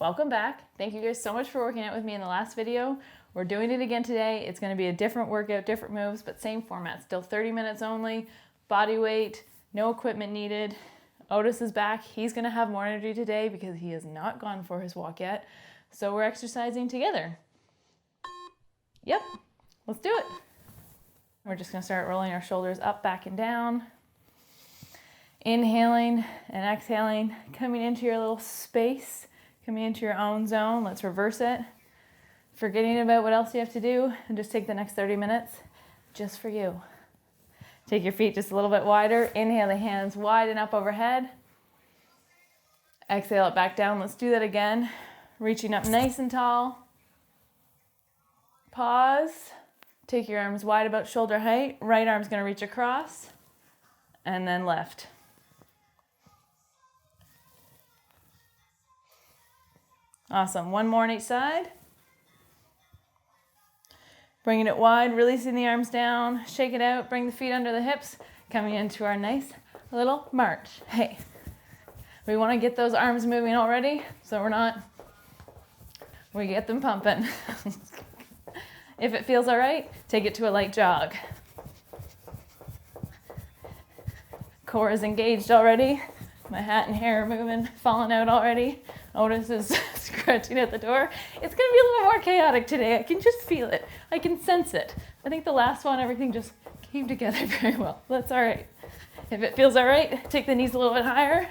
Welcome back. Thank you guys so much for working out with me in the last video. We're doing it again today. It's going to be a different workout, different moves, but same format. Still 30 minutes only, body weight, no equipment needed. Otis is back. He's going to have more energy today because he has not gone for his walk yet. So we're exercising together. Yep, let's do it. We're just going to start rolling our shoulders up, back, and down. Inhaling and exhaling, coming into your little space, coming into your own zone. Let's reverse it. Forgetting about what else you have to do and just take the next 30 minutes just for you. Take your feet just a little bit wider. Inhale the hands wide and up overhead. Exhale it back down. Let's do that again. Reaching up nice and tall. Pause. Take your arms wide about shoulder height. Right arm's going to reach across. And then left. Awesome. One more on each side. Bringing it wide, releasing the arms down, shake it out, bring the feet under the hips, coming into our nice little march. Hey, we want to get those arms moving already, so we get them pumping. If it feels all right, take it to a light jog. Core is engaged already. My hat and hair are moving, falling out already. Otis is scratching at the door. It's gonna be a little more chaotic today. I can just feel it. I can sense it. I think the last one, everything just came together very well. That's all right. If it feels all right, take the knees a little bit higher.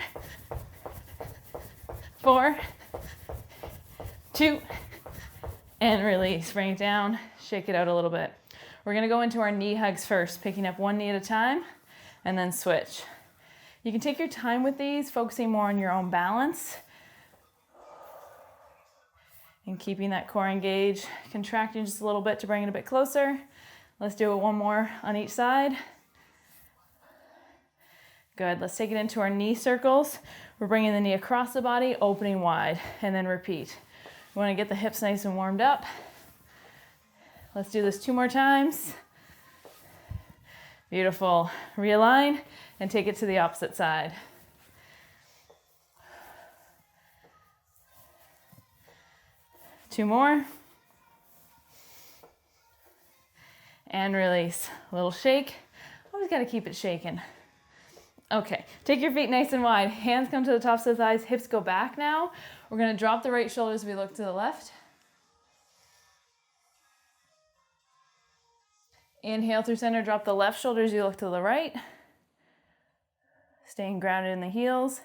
4, 2, and release. Bring it down, shake it out a little bit. We're gonna go into our knee hugs first, picking up one knee at a time, and then switch. You can take your time with these, focusing more on your own balance and keeping that core engaged, contracting just a little bit to bring it a bit closer. Let's do it one more on each side. Good, let's take it into our knee circles. We're bringing the knee across the body, opening wide, and then repeat. We want to get the hips nice and warmed up. Let's do this 2 more times. Beautiful. Realign and take it to the opposite side. Two more. And release. A little shake. Always got to keep it shaking. Okay, take your feet nice and wide. Hands come to the tops of the thighs. Hips go back now. We're going to drop the right shoulder as we look to the left. Inhale through center. Drop the left shoulder as you look to the right. Staying grounded in the heels.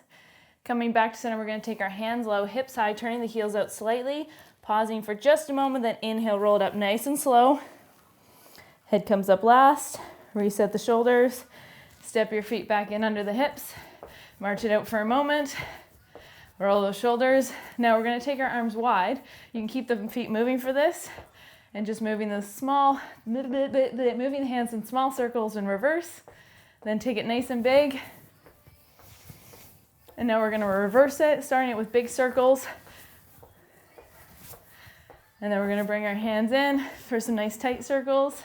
Coming back to center, we're going to take our hands low, hips high, turning the heels out slightly. Pausing for just a moment, then inhale, roll it up nice and slow. Head comes up last. Reset the shoulders. Step your feet back in under the hips. March it out for a moment. Roll those shoulders. Now we're going to take our arms wide. You can keep the feet moving for this. And just moving the moving the hands in small circles in reverse. Then take it nice and big. And now we're going to reverse it, starting it with big circles. And then we're going to bring our hands in for some nice tight circles.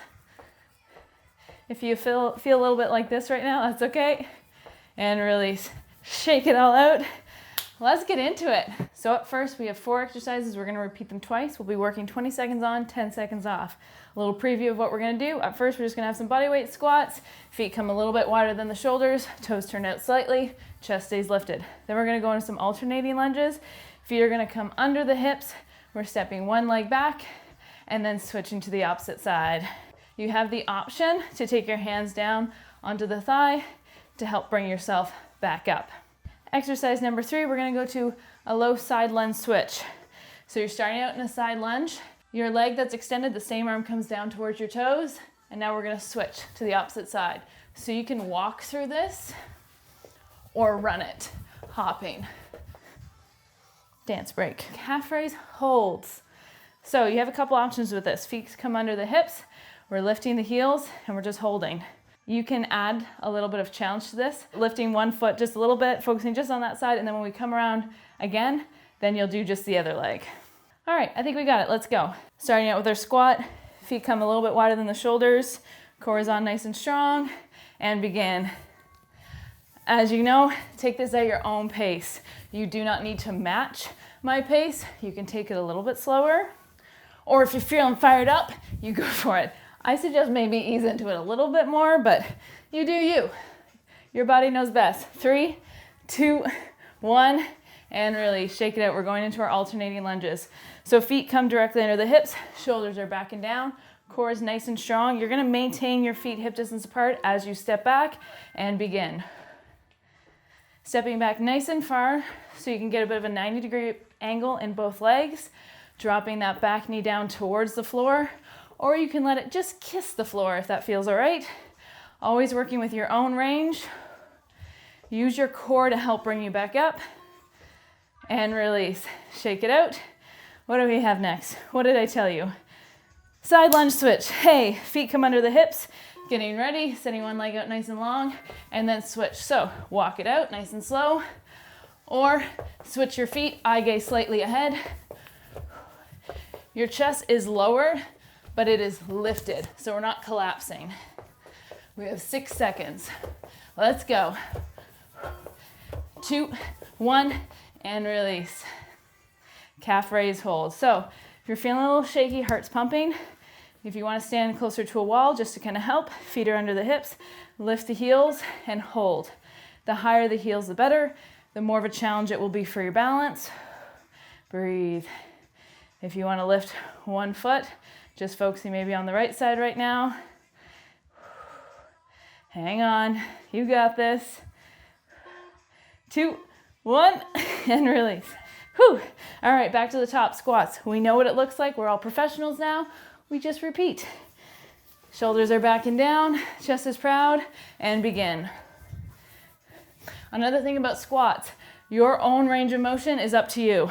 If you feel a little bit like this right now, that's okay. And release. Shake it all out. Let's get into it. So up first, we have 4 exercises. We're going to repeat them twice. We'll be working 20 seconds on, 10 seconds off. A little preview of what we're going to do. Up first, we're just going to have some body weight squats. Feet come a little bit wider than the shoulders. Toes turn out slightly. Chest stays lifted. Then we're going to go into some alternating lunges. Feet are going to come under the hips. We're stepping one leg back and then switching to the opposite side. You have the option to take your hands down onto the thigh to help bring yourself back up. Exercise number 3, we're going to go to a low side lunge switch. So you're starting out in a side lunge. Your leg that's extended, the same arm comes down towards your toes. And now we're going to switch to the opposite side. So you can walk through this or run it, hopping. Dance break. Calf raise, holds. So you have a couple options with this. Feet come under the hips. We're lifting the heels and we're just holding. You can add a little bit of challenge to this, lifting one foot just a little bit, focusing just on that side, and then when we come around again, then you'll do just the other leg. All right, I think we got it. Let's go. Starting out with our squat. Feet come a little bit wider than the shoulders. Core is on nice and strong. And begin. As you know, take this at your own pace. You do not need to match my pace, you can take it a little bit slower. Or if you're feeling fired up, you go for it. I suggest maybe ease into it a little bit more, but you do you. Your body knows best. 3, 2, 1, and really shake it out. We're going into our alternating lunges. So feet come directly under the hips, shoulders are back and down, core is nice and strong. You're gonna maintain your feet hip distance apart as you step back and begin. Stepping back nice and far so you can get a bit of a 90-degree angle in both legs, dropping that back knee down towards the floor, or you can let it just kiss the floor if that feels all right. Always working with your own range. Use your core to help bring you back up and release. Shake it out. What do we have next? What did I tell you? Side lunge switch. Hey, feet come under the hips. Getting ready, setting one leg out nice and long, and then switch. So walk it out nice and slow, or switch your feet, eye gaze slightly ahead. Your chest is lower, but it is lifted, so we're not collapsing. We have 6 seconds. Let's go. 2, 1, and release. Calf raise, hold. So if you're feeling a little shaky, heart's pumping, if you want to stand closer to a wall just to kind of help, feet are under the hips, lift the heels and hold. The higher the heels, the better. The more of a challenge it will be for your balance. Breathe. If you want to lift one foot, just focusing maybe on the right side right now. Hang on, you got this. 2, 1, and release. Whew. All right, back to the top, squats. We know what it looks like. We're all professionals now. We just repeat. Shoulders are back and down, chest is proud, and begin. Another thing about squats, your own range of motion is up to you.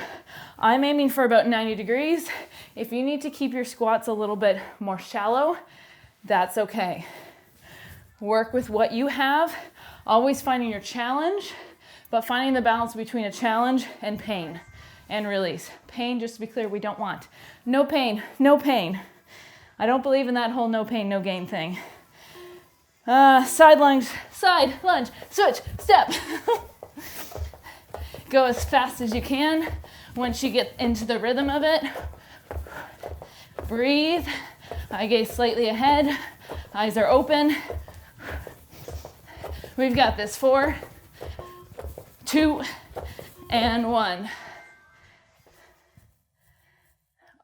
I'm aiming for about 90 degrees. If you need to keep your squats a little bit more shallow, that's okay. Work with what you have, always finding your challenge, but finding the balance between a challenge and pain and release. Pain, just to be clear, we don't want. No pain, no pain. I don't believe in that whole no pain, no gain thing. Side lunge, switch, step. Go as fast as you can. Once you get into the rhythm of it, breathe. Eye gaze slightly ahead. Eyes are open. We've got this. 4, 2, and 1.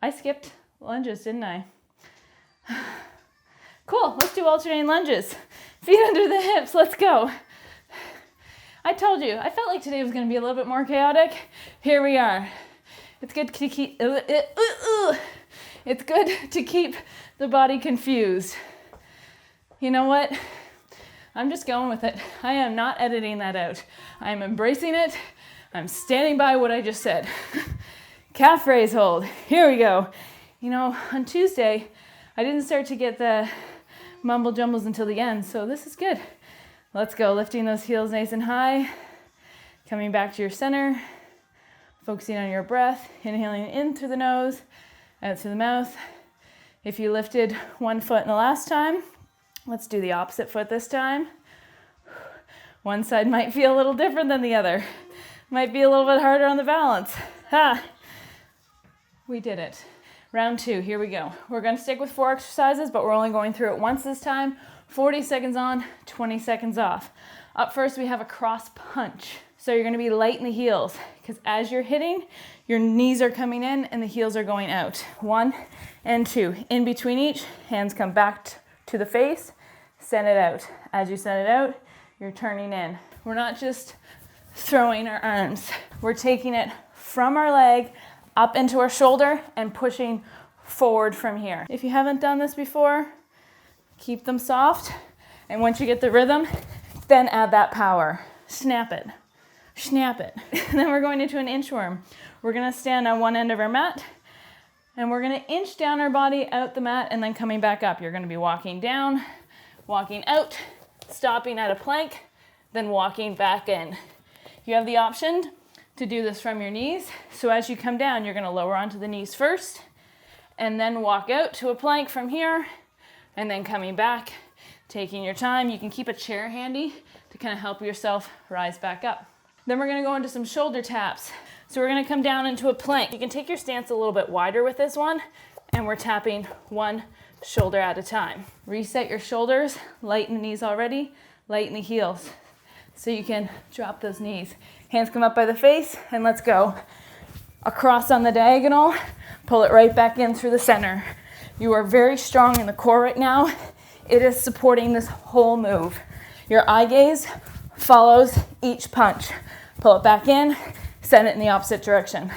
I skipped lunges, didn't I? Cool, let's do alternating lunges. Feet under the hips, let's go. I told you, I felt like today was gonna be a little bit more chaotic. Here we are. It's good to keep, it's good to keep the body confused. You know what? I'm just going with it. I am not editing that out. I'm embracing it. I'm standing by what I just said. Calf raise hold. Here we go. You know, on Tuesday, I didn't start to get the mumble jumbles until the end, so this is good. Let's go, lifting those heels nice and high, coming back to your center, focusing on your breath, inhaling in through the nose, out through the mouth. If you lifted one foot in the last time, let's do the opposite foot this time. One side might feel a little different than the other. Might be a little bit harder on the balance. Ha! We did it. Round 2, here we go. We're gonna stick with 4 exercises, but we're only going through it once this time. 40 seconds on, 20 seconds off. Up first, we have a cross punch. So you're gonna be light in the heels, because as you're hitting, your knees are coming in and the heels are going out. 1 and 2. In between each, hands come back to the face, send it out. As you send it out, you're turning in. We're not just throwing our arms. We're taking it from our leg up into our shoulder and pushing forward from here. If you haven't done this before, keep them soft. And once you get the rhythm, then add that power. Snap it, snap it. And then we're going into an inchworm. We're gonna stand on one end of our mat and we're gonna inch down our body out the mat and then coming back up. You're gonna be walking down, walking out, stopping at a plank, then walking back in. You have the option to do this from your knees. So as you come down, you're gonna lower onto the knees first and then walk out to a plank from here and then coming back, taking your time. You can keep a chair handy to kind of help yourself rise back up. Then we're gonna go into some shoulder taps. So we're gonna come down into a plank. You can take your stance a little bit wider with this one, and we're tapping one shoulder at a time. Reset your shoulders, lighten the knees already, lighten the heels. So you can drop those knees. Hands come up by the face, and let's go. Across on the diagonal, pull it right back in through the center. You are very strong in the core right now. It is supporting this whole move. Your eye gaze follows each punch. Pull it back in, send it in the opposite direction.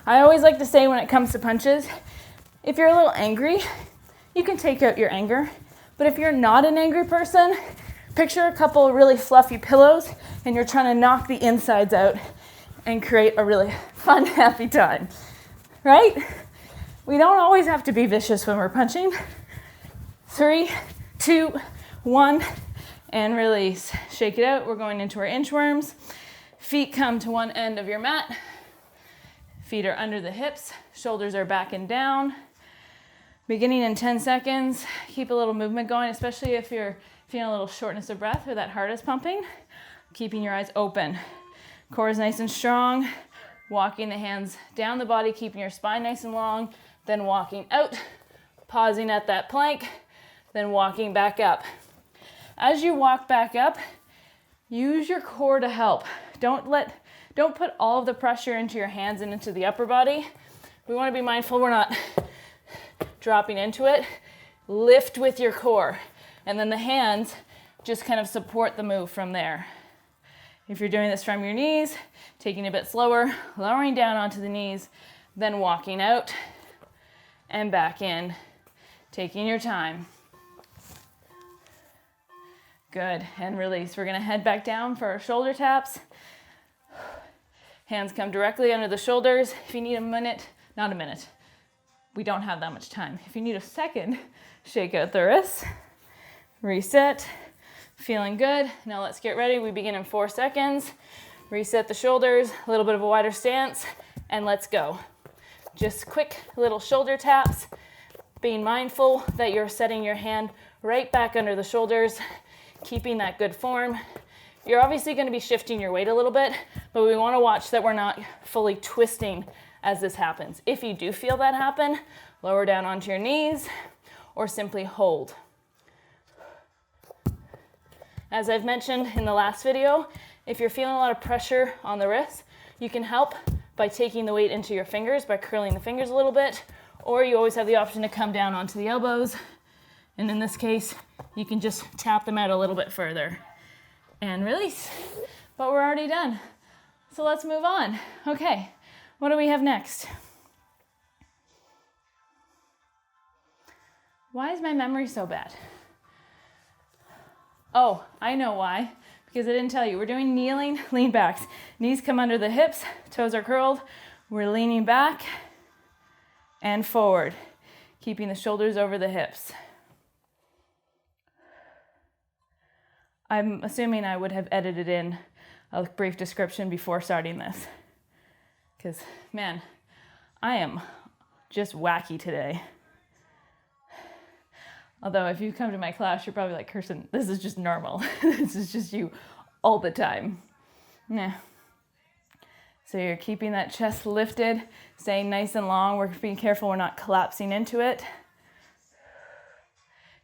I always like to say when it comes to punches, if you're a little angry, you can take out your anger. But if you're not an angry person, picture a couple of really fluffy pillows and you're trying to knock the insides out and create a really fun, happy time, right? We don't always have to be vicious when we're punching. 3, 2, 1, and release. Shake it out. We're going into our inchworms. Feet come to one end of your mat. Feet are under the hips. Shoulders are back and down. Beginning in 10 seconds. Keep a little movement going, especially if you're feeling a little shortness of breath or that heart is pumping. Keeping your eyes open. Core is nice and strong. Walking the hands down the body, keeping your spine nice and long. Then walking out, pausing at that plank, then walking back up. As you walk back up, use your core to help. Don't put all of the pressure into your hands and into the upper body. We want to be mindful we're not dropping into it. Lift with your core, and then the hands just kind of support the move from there. If you're doing this from your knees, taking it a bit slower, lowering down onto the knees, then walking out and back in, taking your time. Good, and release. We're gonna head back down for our shoulder taps. Hands come directly under the shoulders. If you need a minute, not a minute, we don't have that much time. If you need a second, shake out the wrists, reset, feeling good. Now let's get ready. We begin in 4 seconds. Reset the shoulders, a little bit of a wider stance, and let's go. Just quick little shoulder taps, being mindful that you're setting your hand right back under the shoulders, keeping that good form. You're obviously going to be shifting your weight a little bit, but we want to watch that we're not fully twisting as this happens. If you do feel that happen, lower down onto your knees or simply hold. As I've mentioned in the last video, if you're feeling a lot of pressure on the wrists, you can help by taking the weight into your fingers, by curling the fingers a little bit, or you always have the option to come down onto the elbows. And in this case, you can just tap them out a little bit further and release. But we're already done. So let's move on. Okay, what do we have next? Why is my memory so bad? Oh, I know why. Because I didn't tell you. We're doing kneeling lean backs. Knees come under the hips, toes are curled. We're leaning back and forward, keeping the shoulders over the hips. I'm assuming I would have edited in a brief description before starting this. Because, man, I am just wacky today. Although if you come to my class, you're probably like, Kirsten, this is just normal. This is just you all the time. Yeah. So you're keeping that chest lifted, staying nice and long. We're being careful we're not collapsing into it.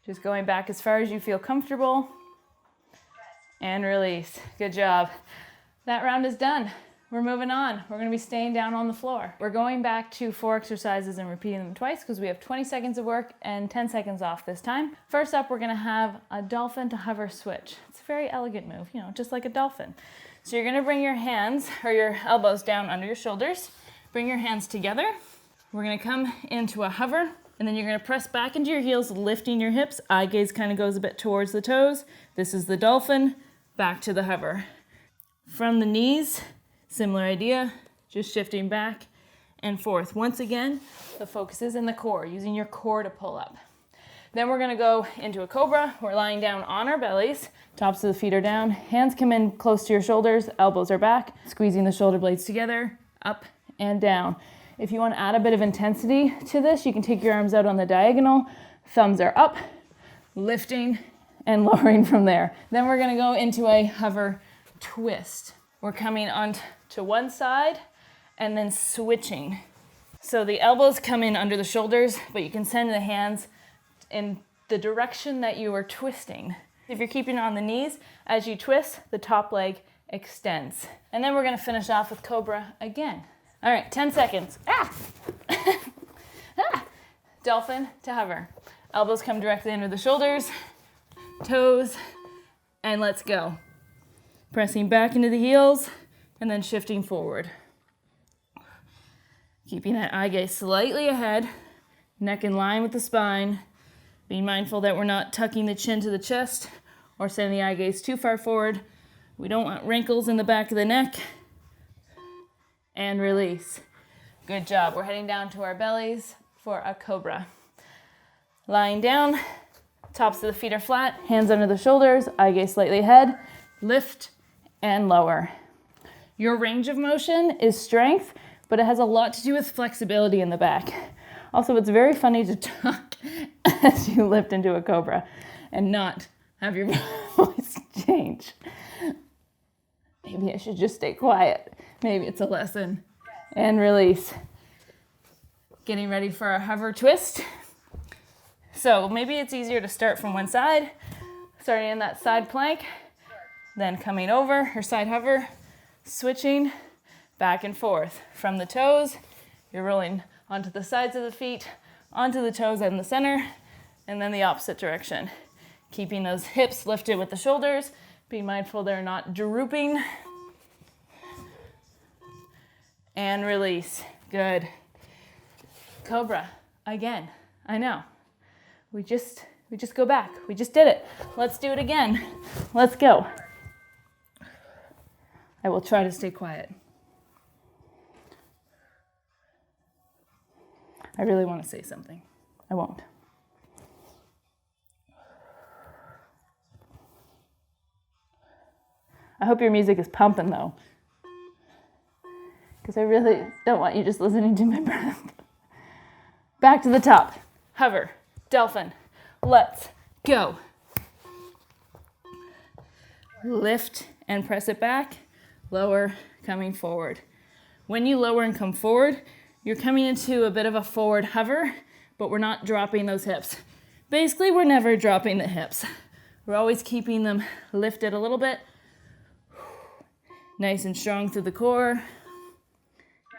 Just going back as far as you feel comfortable. And release. Good job. That round is done. We're moving on. We're going to be staying down on the floor. We're going back to 4 exercises and repeating them twice because we have 20 seconds of work and 10 seconds off this time. First up, we're going to have a dolphin to hover switch. It's a very elegant move, you know, just like a dolphin. So you're going to bring your hands or your elbows down under your shoulders. Bring your hands together. We're going to come into a hover, and then you're going to press back into your heels, lifting your hips. Eye gaze kind of goes a bit towards the toes. This is the dolphin. Back to the hover. From the knees, similar idea, just shifting back and forth. Once again, the focus is in the core, using your core to pull up. Then we're gonna go into a cobra. We're lying down on our bellies. Tops of the feet are down. Hands come in close to your shoulders. Elbows are back. Squeezing the shoulder blades together, up and down. If you want to add a bit of intensity to this, you can take your arms out on the diagonal. Thumbs are up, lifting and lowering from there. Then we're gonna go into a hover twist. We're coming on to one side and then switching. So the elbows come in under the shoulders, but you can send the hands in the direction that you are twisting. If you're keeping it on the knees, as you twist, the top leg extends. And then we're gonna finish off with Cobra again. All right, 10 seconds. Ah! Ah! Dolphin to hover. Elbows come directly under the shoulders, toes, and let's go. Pressing back into the heels, and then shifting forward. Keeping that eye gaze slightly ahead, neck in line with the spine. Being mindful that we're not tucking the chin to the chest or sending the eye gaze too far forward. We don't want wrinkles in the back of the neck. And release. Good job. We're heading down to our bellies for a Cobra. Lying down, tops of the feet are flat, hands under the shoulders, eye gaze slightly ahead, lift and lower. Your range of motion is strength, but it has a lot to do with flexibility in the back. Also, it's very funny to talk as you lift into a Cobra and not have your voice change. Maybe I should just stay quiet. Maybe it's a lesson. And release. Getting ready for a hover twist. So maybe it's easier to start from one side, starting in that side plank, then coming over, or side hover, switching back and forth. From the toes, you're rolling onto the sides of the feet, onto the toes in the center, and then the opposite direction. Keeping those hips lifted with the shoulders, being mindful they're not drooping. And release. Good. Cobra. Again. I know. We just go back. We just did it. Let's do it again. Let's go. I will try to stay quiet. I really want to say something. I won't. I hope your music is pumping though, because I really don't want you just listening to my breath. Back to the top. Hover. Dolphin. Let's go. Lift and press it back. Lower, coming forward. When you lower and come forward, you're coming into a bit of a forward hover, but we're not dropping those hips. Basically, we're never dropping the hips. We're always keeping them lifted a little bit. Nice and strong through the core.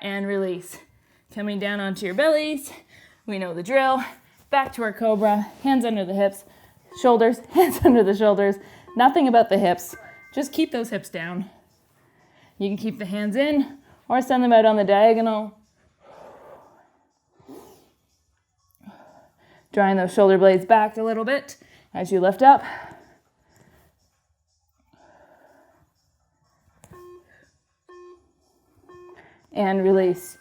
And release. Coming down onto your bellies. We know the drill. Back to our Cobra. Hands under the hips. Shoulders, hands under the shoulders. Nothing about the hips. Just keep those hips down. You can keep the hands in or send them out on the diagonal. Drawing those shoulder blades back a little bit as you lift up. And release.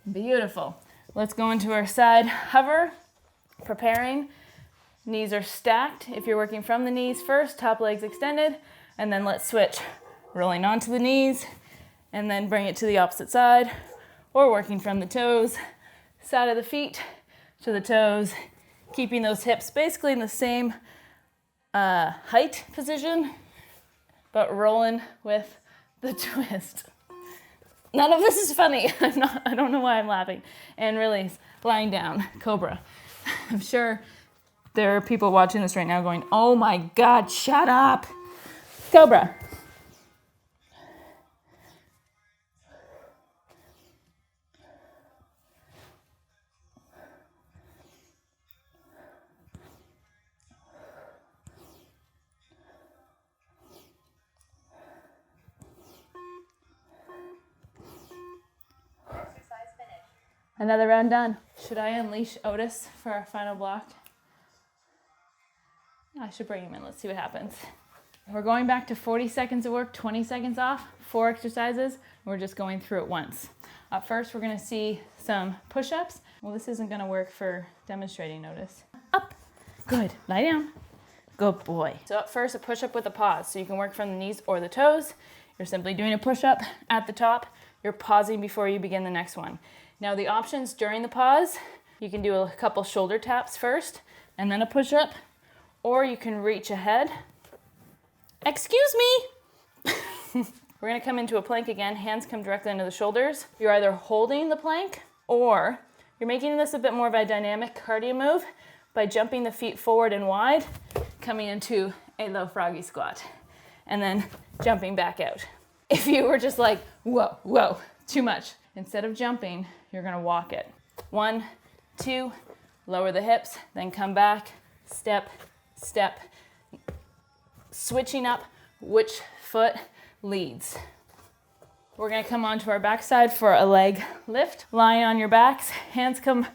Beautiful. Let's go into our side hover. Preparing. Knees are stacked. If you're working from the knees first, top legs extended, and then let's switch. Rolling onto the knees, and then bring it to the opposite side, or working from the toes, side of the feet to the toes, keeping those hips basically in the same height position, but rolling with the twist. None of this is funny. I don't know why I'm laughing. And release, lying down, Cobra. I'm sure there are people watching this right now going, oh my God, shut up. Cobra. Another round done. Should I unleash Otis for our final block? I should bring him in. Let's see what happens. We're going back to 40 seconds of work, 20 seconds off, 4 exercises. We're just going through it once. Up first, we're gonna see some push-ups. Well, this isn't gonna work for demonstrating Otis. Up, good, lie down. Good boy. So up first, a push-up with a pause. So you can work from the knees or the toes. You're simply doing a push-up at the top. You're pausing before you begin the next one. Now the options during the pause, you can do a couple shoulder taps first and then a push-up, or you can reach ahead. Excuse me. We're gonna come into a plank again. Hands come directly into the shoulders. You're either holding the plank or you're making this a bit more of a dynamic cardio move by jumping the feet forward and wide, coming into a low froggy squat, and then jumping back out. If you were just like, whoa, whoa, too much, instead of jumping, you're gonna walk it. 1, 2, lower the hips, then come back, step, step, switching up which foot leads. We're gonna come onto our backside for a leg lift. Lying on your backs, hands come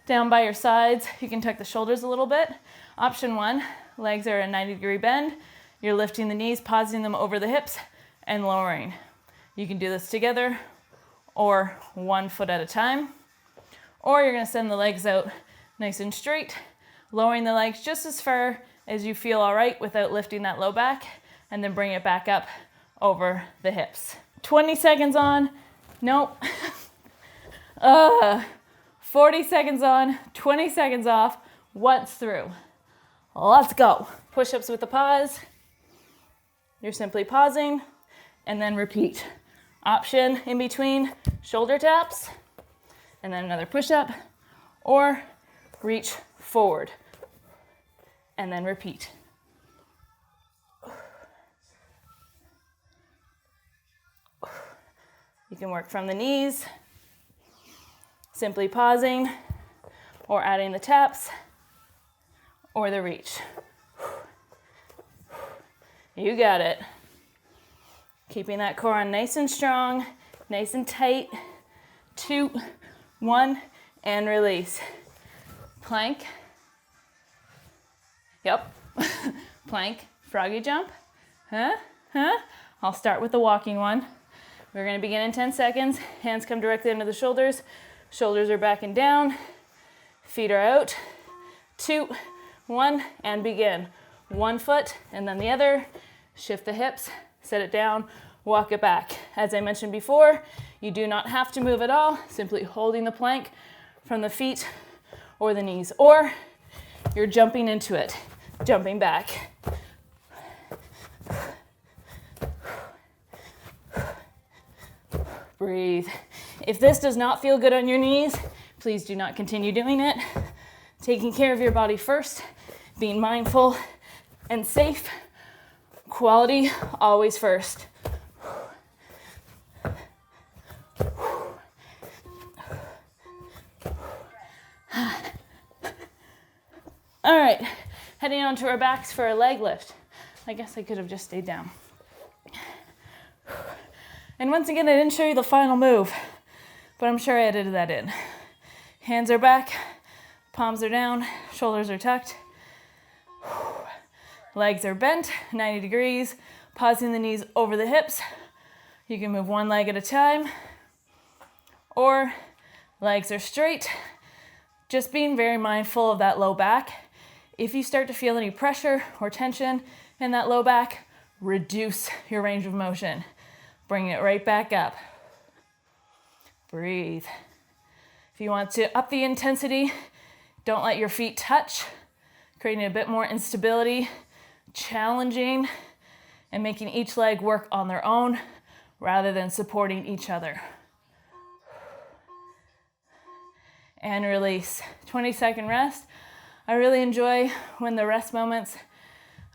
down by your sides. You can tuck the shoulders a little bit. Option 1, legs are a 90-degree bend. You're lifting the knees, pausing them over the hips, and lowering. You can do this together or one foot at a time. Or you're gonna send the legs out nice and straight, lowering the legs just as far as you feel all right without lifting that low back, and then bring it back up over the hips. 20 seconds on, nope. 40 seconds on, 20 seconds off, once through. Let's go. Push-ups with the pause. You're simply pausing and then repeat. Option in between, shoulder taps, and then another push-up, or reach forward and then repeat. You can work from the knees, simply pausing, or adding the taps, or the reach. You got it. Keeping that core on nice and strong, nice and tight. 2, 1, and release. Plank. Yep. Plank, froggy jump. Huh? I'll start with the walking one. We're gonna begin in 10 seconds. Hands come directly into the shoulders. Shoulders are back and down. Feet are out. 2, 1, and begin. One foot and then the other. Shift the hips, set it down, walk it back. As I mentioned before, you do not have to move at all, simply holding the plank from the feet or the knees, or you're jumping into it, jumping back. Breathe. If this does not feel good on your knees, please do not continue doing it. Taking care of your body first, being mindful and safe. Quality always first. All right, heading onto our backs for a leg lift. I guess I could have just stayed down. And once again, I didn't show you the final move, but I'm sure I edited that in. Hands are back, palms are down, shoulders are tucked. Legs are bent, 90 degrees, pausing the knees over the hips. You can move one leg at a time, or legs are straight. Just being very mindful of that low back. If you start to feel any pressure or tension in that low back, reduce your range of motion. Bring it right back up. Breathe. If you want to up the intensity, don't let your feet touch, creating a bit more instability, challenging, and making each leg work on their own rather than supporting each other. And release. 20-second rest. I really enjoy when the rest moments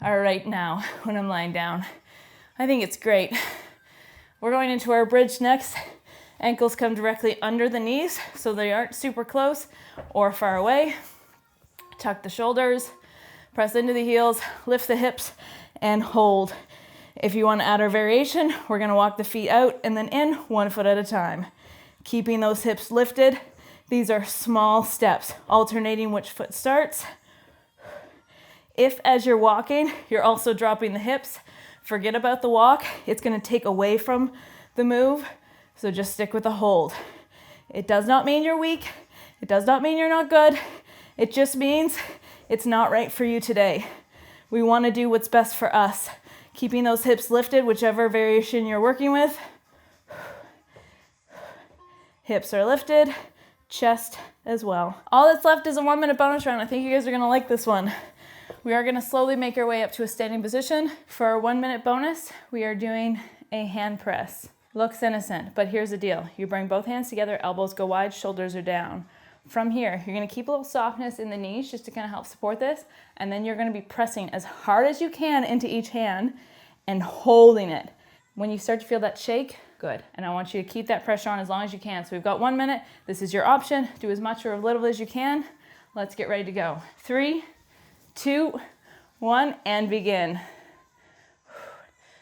are right now when I'm lying down. I think it's great. We're going into our bridge next. Ankles come directly under the knees so they aren't super close or far away. Tuck the shoulders, press into the heels, lift the hips, and hold. If you want to add our variation, we're going to walk the feet out and then in, one foot at a time. Keeping those hips lifted. These are small steps, alternating which foot starts. If as you're walking, you're also dropping the hips, forget about the walk. It's going to take away from the move, so just stick with the hold. It does not mean you're weak. It does not mean you're not good. It just means it's not right for you today. We want to do what's best for us. Keeping those hips lifted, whichever variation you're working with. Hips are lifted, chest as well. All that's left is a 1-minute bonus round. I think you guys are going to like this one. We are going to slowly make our way up to a standing position. For our 1-minute bonus, we are doing a hand press. Looks innocent, but here's the deal. You bring both hands together, elbows go wide, shoulders are down. From here, you're gonna keep a little softness in the knees just to kind of help support this, and then you're gonna be pressing as hard as you can into each hand and holding it. When you start to feel that shake, good. And I want you to keep that pressure on as long as you can. So we've got 1 minute. This is your option. Do as much or as little as you can. Let's get ready to go. 3, 2, 1, and begin.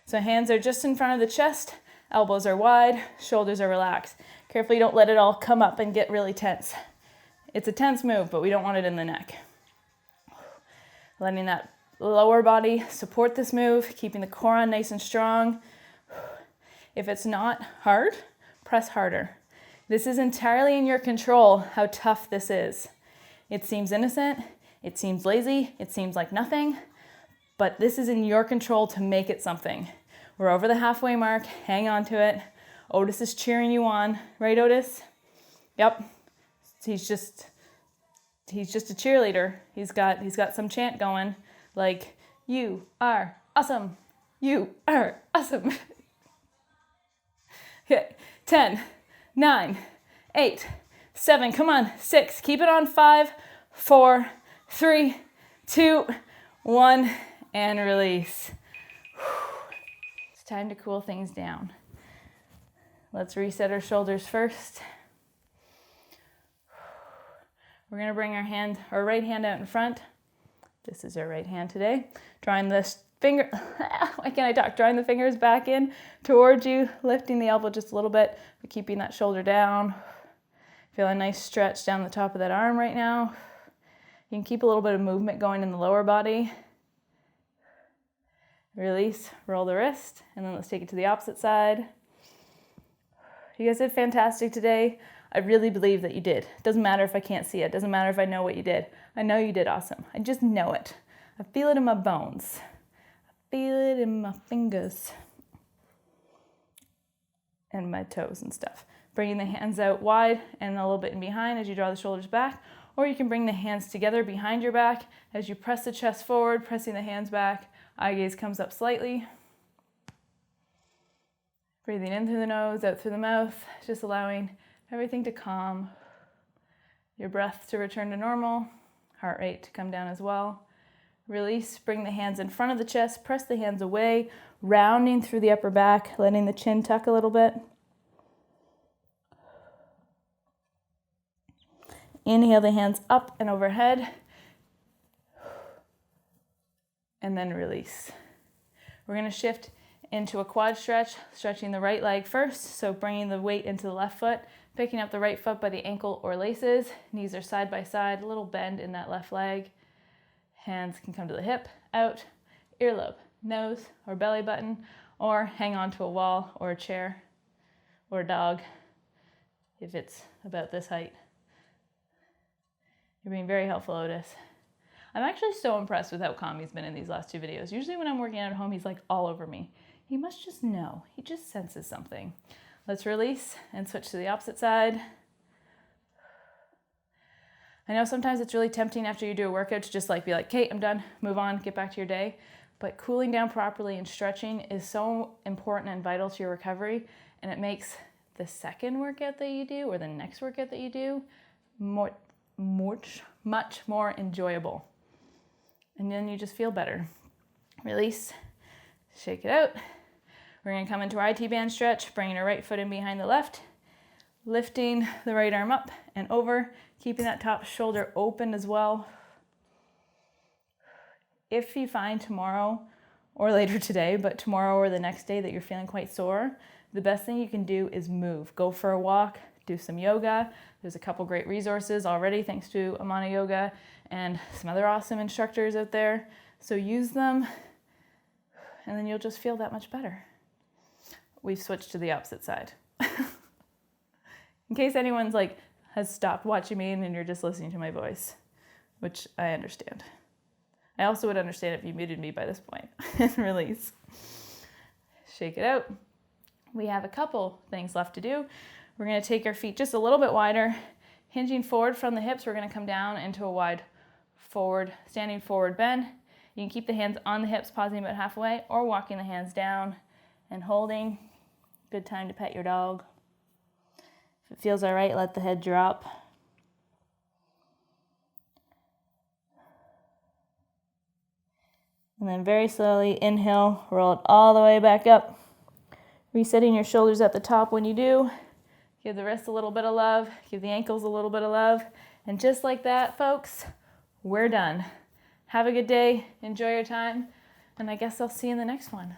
So hands are just in front of the chest, elbows are wide, shoulders are relaxed. Carefully don't let it all come up and get really tense. It's a tense move, but we don't want it in the neck. Letting that lower body support this move, keeping the core on nice and strong. If it's not hard, press harder. This is entirely in your control how tough this is. It seems innocent, it seems lazy, it seems like nothing, but this is in your control to make it something. We're over the halfway mark, hang on to it. Otis is cheering you on, right Otis? Yep, he's just a cheerleader. He's got some chant going, like, you are awesome, you are awesome. Okay, 10, 9, 8, 7, come on, 6, keep it on 5, 4, 3, 2, 1, and release. It's time to cool things down. Let's reset our shoulders first. We're gonna bring our right hand out in front. This is our right hand today. Drawing this finger, why can't I talk? Drawing the fingers back in towards you, lifting the elbow just a little bit, but keeping that shoulder down. Feel a nice stretch down the top of that arm right now. You can keep a little bit of movement going in the lower body. Release, roll the wrist, and then let's take it to the opposite side. You guys did fantastic today. I really believe that you did. It doesn't matter if I can't see it. It doesn't matter if I know what you did. I know you did awesome. I just know it. I feel it in my bones. I feel it in my fingers and my toes and stuff. Bringing the hands out wide and a little bit in behind as you draw the shoulders back, or you can bring the hands together behind your back as you press the chest forward, pressing the hands back. Eye gaze comes up slightly. Breathing in through the nose, out through the mouth, just allowing everything to calm. Your breath to return to normal, heart rate to come down as well. Release, bring the hands in front of the chest, press the hands away, rounding through the upper back, letting the chin tuck a little bit. Inhale the hands up and overhead. And then release. We're going to shift into a quad stretch, stretching the right leg first. So bringing the weight into the left foot, picking up the right foot by the ankle or laces. Knees are side by side, a little bend in that left leg. Hands can come to the hip, out, earlobe, nose, or belly button, or hang on to a wall or a chair or a dog if it's about this height. You're being very helpful, Otis. I'm actually so impressed with how calm he's been in these last 2 videos. Usually when I'm working out at home, he's like all over me. He must just know. He just senses something. Let's release and switch to the opposite side. I know sometimes it's really tempting after you do a workout to just be like, okay, I'm done, move on, get back to your day. But cooling down properly and stretching is so important and vital to your recovery, and it makes the second workout that you do or the next workout that you do much more enjoyable. And then you just feel better. Release, shake it out. We're gonna come into our IT band stretch, bringing our right foot in behind the left, lifting the right arm up and over, keeping that top shoulder open as well. If you find tomorrow or later today, but tomorrow or the next day that you're feeling quite sore, the best thing you can do is move. Go for a walk, do some yoga. There's a couple great resources already thanks to Amana Yoga and some other awesome instructors out there. So use them and then you'll just feel that much better. We've switched to the opposite side. In case anyone's has stopped watching me and you're just listening to my voice, which I understand. I also would understand if you muted me by this point. And release. Shake it out. We have a couple things left to do. We're going to take our feet just a little bit wider, hinging forward from the hips. We're going to come down into a wide standing forward bend. You can keep the hands on the hips, pausing about halfway, or walking the hands down and holding. Good time to pet your dog. If it feels all right, let the head drop. And then very slowly inhale, roll it all the way back up. Resetting your shoulders at the top when you do. Give the wrists a little bit of love. Give the ankles a little bit of love. And just like that, folks, we're done. Have a good day. Enjoy your time. And I guess I'll see you in the next one.